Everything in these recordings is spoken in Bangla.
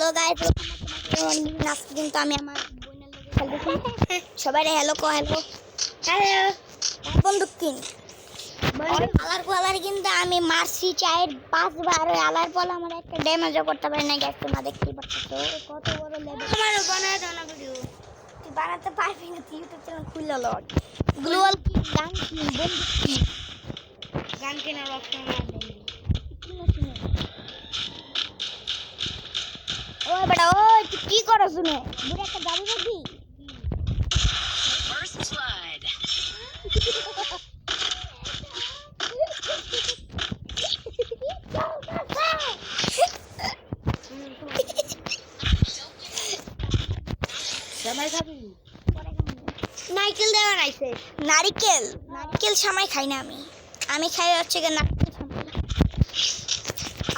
হ্যালো গাইস, আজকে কিন্তু আমি আমার বোনের লগে খেলতেছি। সবাই হ্যালো কো, হ্যালো হ্যালো। বন্দুক কিন আলার কোলার কিন্তু আমি মারছি 4-5 বার। আলার পর আমার একটা ড্যামেজও করতে পারি না। গাইস তোমরা দেখতেই পাচ্ছ কত বড় লেভেল। আমারও বানায় দাও না ভিডিও। তুই বানাতে পারবি না, তুই ইউটিউব চ্যানেল খুলে লট। গ্লোবাল কিন, গান কিন, বন্দুক কিন। গান কেনার অপশন না দেই। ওই বেটা, ওই তুই কি করছ শুনে? বুড়ি একটা গাড়ি দেখবি? First blood. জামাই খাবি? নারকেল দেওয়া নাইছে। নারিকেল নারিকেল সামাই খাই না আমি। আমি খাই হচ্ছে কি নারকেল সামাই।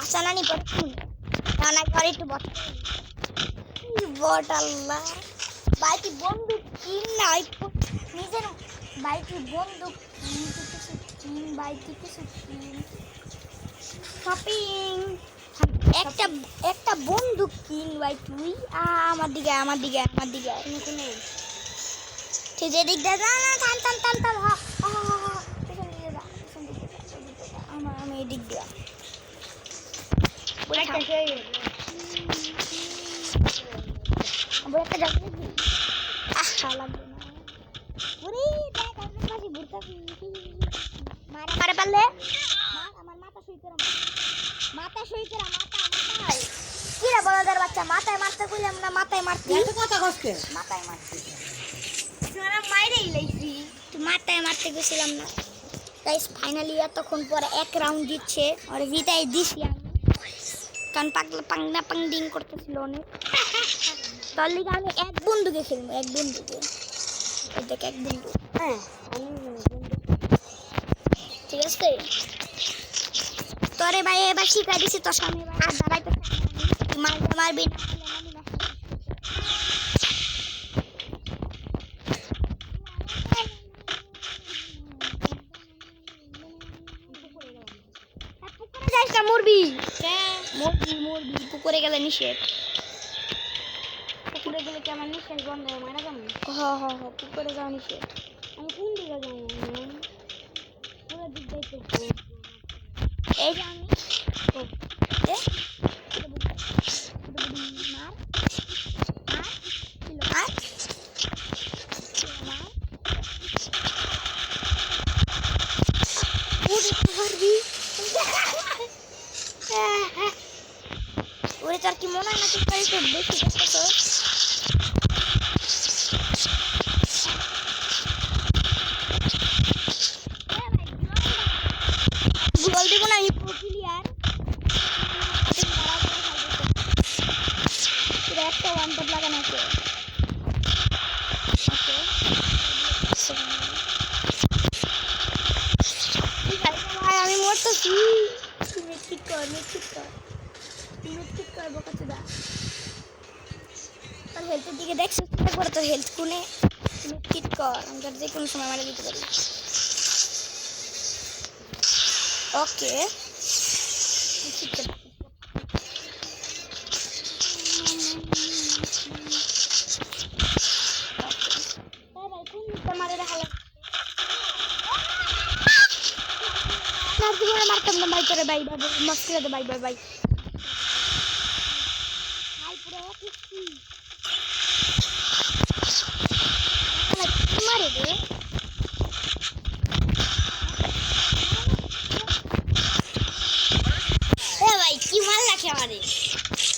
আচ্ছা নানি পড়ছুন না করে একটু বট আল্লাহ। বাইটি বন্দুক কিন না, নিজের বাইটি বন্দুক কিন, বাইটি কিছু কিন, শপিং একটা একটা বন্দুক কিন ভাই তুই। আমার দিকে কোনে তুই যে দিক দে না না, থাম থাম থাম থাম। আমি এই দিক দিয়া একটা সেই একটা যাবো লাগবে না। ওরে দেখ আমার পাশে ঘুরতাছি। মারে পারলে আমার মাথা সই করা, মাথায় কি রে বড়দের বাচ্চা, মাথায় মারতে কইলাম না, মাথায় মারতি। এত কথা কষ্টে মাথায় মারতি, তোরা মাইরেই লাইছি। তুই মাথায় মারতে গেছিলাম না। গাইস ফাইনালি এতক্ষণ পরে এক রাউন্ড দিচ্ছে আর জিতাই দিছি আমি, কারণ পাগলা পাংনা পাংডিং করতেছিল অনেক। তার লিগে আমি এক বন্দুকে খেলবো, এক বন্দুকে। এই দেখ এক বন্দুক, হ্যাঁ ঠিক আছে। তোরে ভাই এবার শিখাই দিছি তোর সামনে, এবার আর দাঁড়াইতে মারবি না। মরবি মরবি, পুকুরে গেলে নিষেধ। পুকুরে গেলে কি আমার নিঃশ্বাস বন্ধ হয়ে মারা যাবো? পুকুরে যাওয়া নিষেধ। আমি কোন দিকে যাবো? পুরো দিক যাইতে এই যে আমি ওরে তোর কি মনে হয় না তুই একটু বেশি দেখতেছ? গোল দিব না আমি প্লেয়ার। একটা ওয়ান টপ লাগানো আছে। ভাই আমি মরতেছি। ঠিক কর বোকাচোদা। তোর হেলথের দিকে দেখ, সুস্থ করে তোর হেলথ কোনে। ঠিক কর, আমি তোর যে কোনো সময় মারা দিতে পারি। ওকে মারতাম না ভাই, তোরে ভাই মাফ করে দে ভাই। মারে দে ভাই, কি মার রাখে আমারে।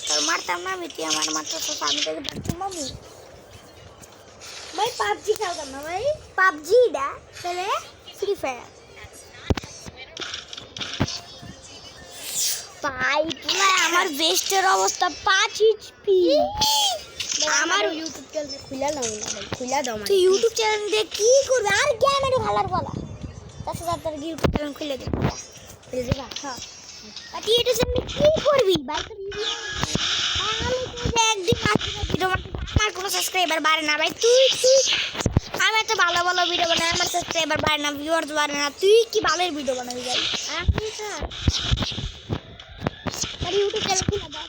তোর মারতাম না আমি, তুই আমার মারতাম। আমি তোকে ডাকছি মামু। ভাই পাবজি খেলতাম না ভাই। পাবজি দা তাহলে ফ্রি ফায়ার। ভাই পুরো আমার বেস্টের অবস্থা 5 এইচপি। আমার ইউটিউব চ্যানেল খুলে দাও না ভাই, খুলে দাও। তুই ইউটিউব চ্যানেল দিয়ে কি করবি? আর গেমের ভালার বলা 10,000 টাকা ইউটিউব চ্যানেল খুলে দে। খুলে দিবা? হ্যাঁ, আর তুই ইউটিউব চ্যানেল কি করবি ভাই? তোর আমি তো একদিন ভিডিও আমার কোনো সাবস্ক্রাইবার বাড়ে না ভাই। তুই আমি এত ভালো ভিডিও বানাই, আমার সাবস্ক্রাইবার বাড়ে না, ভিউয়ার্স বাড়ে না। তুই কি ভালো ভিডিও বানাবি ভাই? আপনি স্যার আর ইউটিউব চ্যানেল খুলে দাও।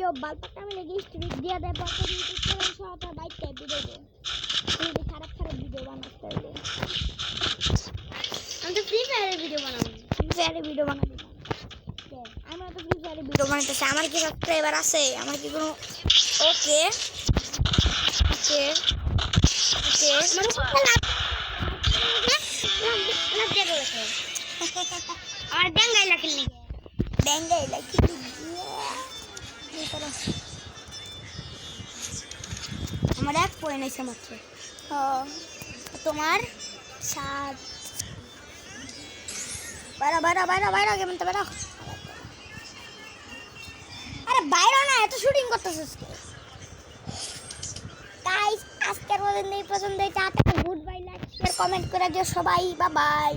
কেউ বালপাটা আমি লেগে স্ট্রিক দিয়ে দেয় পরে ইউটিউব চ্যানেল সহ তার বাইকটা ভিডিও দেয় তুমি খারাপ খারাপ ভিডিও বানাতে পারবে আমি তো ফ্রি ফায়ারের ভিডিও বানাবো ফ্রি ফায়ারে ভিডিও বানাবি না আমার তো ফ্রি ফায়ারে ভিডিও বানাইতেছে আমার কি সাবস্ক্রাইবার আছে আমার কি কোনো ওকে ওকে ওকে আর ড্যাঙ্গাই লাখিল নাকি ড্যাঙ্গাই লাইকি আমার 1 পয়েন্ট আছে মাত্র তোমার 7 বাইরা কেমন তো বাইরা আরে বাইরা না এত শুটিং করতেছিস গাইস আজকের মতো এই পর্যন্তই tata good bye like share comment করে দিও সবাই বাই বাই